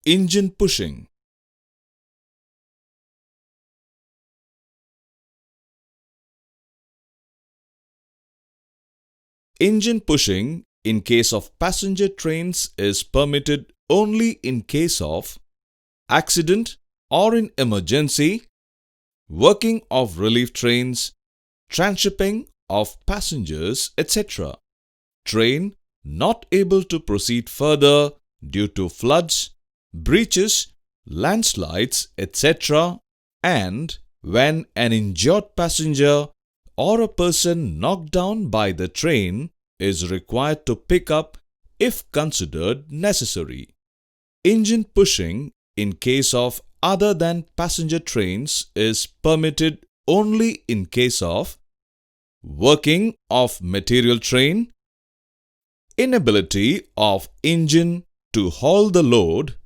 Engine pushing. Engine pushing in case of passenger trains is permitted only in case of accident or in emergency, working of relief trains, transhipping of passengers, etc. Train not able to proceed further due to floods, breaches, landslides, etc. and when an injured passenger or a person knocked down by the train is required to pick up if considered necessary. Engine pushing in case of other than passenger trains is permitted only in case of working of material train, inability of engine to haul the load,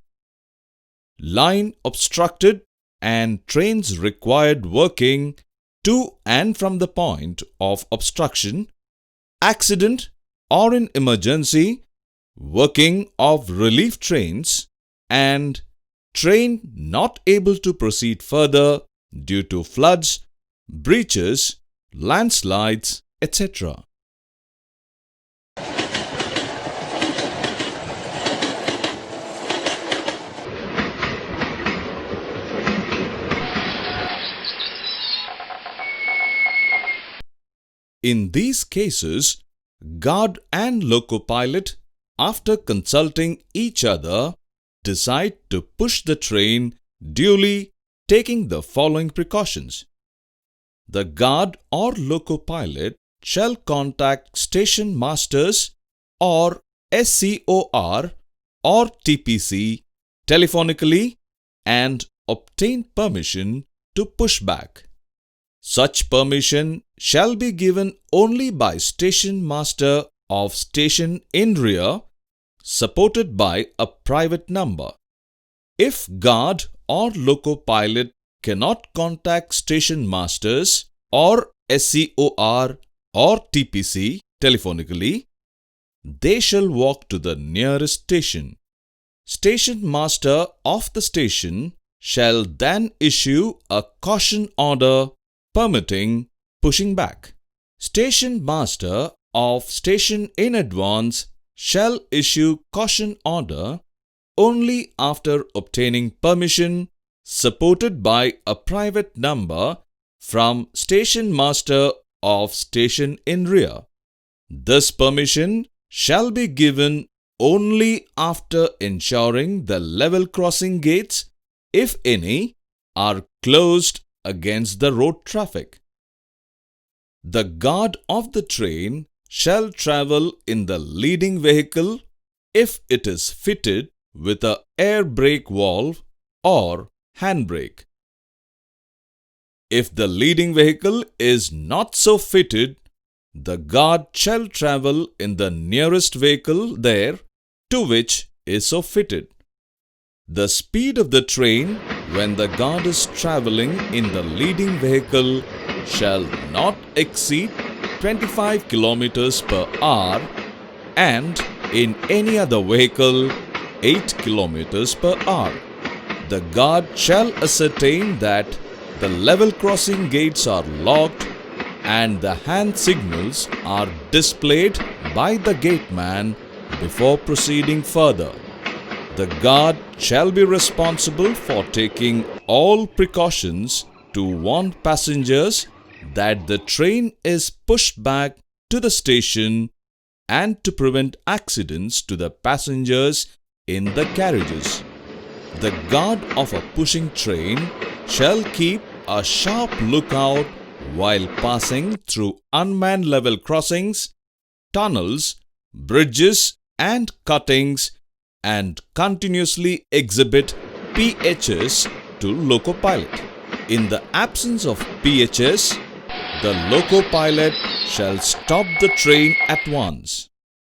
line obstructed and trains required working to and from the point of obstruction, accident or in emergency, working of relief trains, and train not able to proceed further due to floods, breaches, landslides, etc. In these cases, guard and loco-pilot, after consulting each other, decide to push the train duly, taking the following precautions. The guard or loco-pilot shall contact station masters or SCOR or TPC telephonically and obtain permission to push back. Such permission shall be given only by station master of station in rear, supported by a private number. If guard or loco-pilot cannot contact station masters or SCOR or TPC telephonically, they shall walk to the nearest station. Station master of the station shall then issue a caution order permitting pushing back. Station master of station in advance shall issue caution order only after obtaining permission supported by a private number from station master of station in rear. This permission shall be given only after ensuring the level crossing gates, if any, are closed against the road traffic. The guard of the train shall travel in the leading vehicle if it is fitted with a air brake valve or handbrake. If the leading vehicle is not so fitted, the guard shall travel in the nearest vehicle there to which is so fitted. The speed of the train when the guard is travelling in the leading vehicle shall not exceed 25 km per hour and in any other vehicle 8 km per hour. The guard shall ascertain that the level crossing gates are locked and the hand signals are displayed by the gateman before proceeding further. The guard shall be responsible for taking all precautions to warn passengers that the train is pushed back to the station and to prevent accidents to the passengers in the carriages. The guard of a pushing train shall keep a sharp lookout while passing through unmanned level crossings, tunnels, bridges and cuttings and continuously exhibit PHS to loco-pilot. In the absence of PHS, the loco-pilot shall stop the train at once.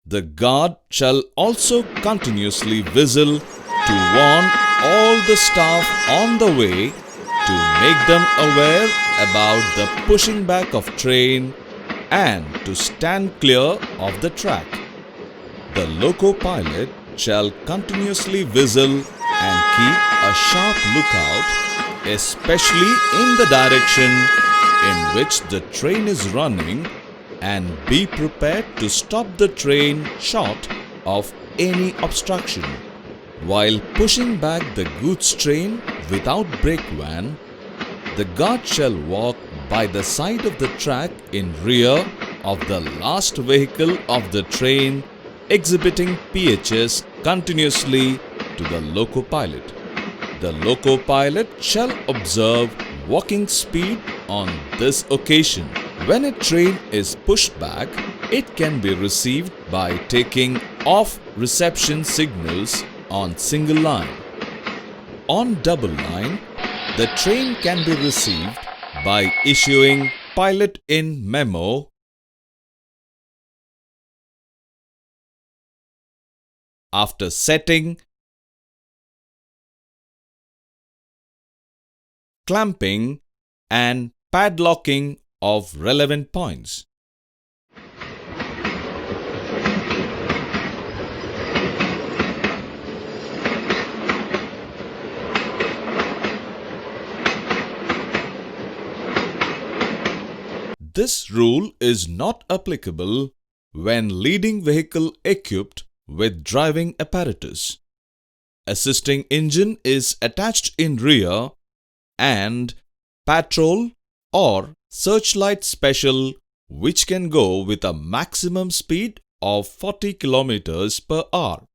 The guard shall also continuously whistle to warn all the staff on the way to make them aware about the pushing back of train and to stand clear of the track. The loco-pilot shall continuously whistle and keep a sharp lookout, especially in the direction in which the train is running, and be prepared to stop the train short of any obstruction. While pushing back the goods train without brake van, the guard shall walk by the side of the track in rear of the last vehicle of the train, exhibiting PHS continuously to the loco-pilot. The loco-pilot shall observe walking speed on this occasion. When a train is pushed back, it can be received by taking off reception signals on single line. On double line, the train can be received by issuing pilot-in memo after setting, clamping and padlocking of relevant points. This rule is not applicable when leading vehicle equipped with driving apparatus. Assisting engine is attached in rear and patrol or searchlight special, which can go with a maximum speed of 40 km/h.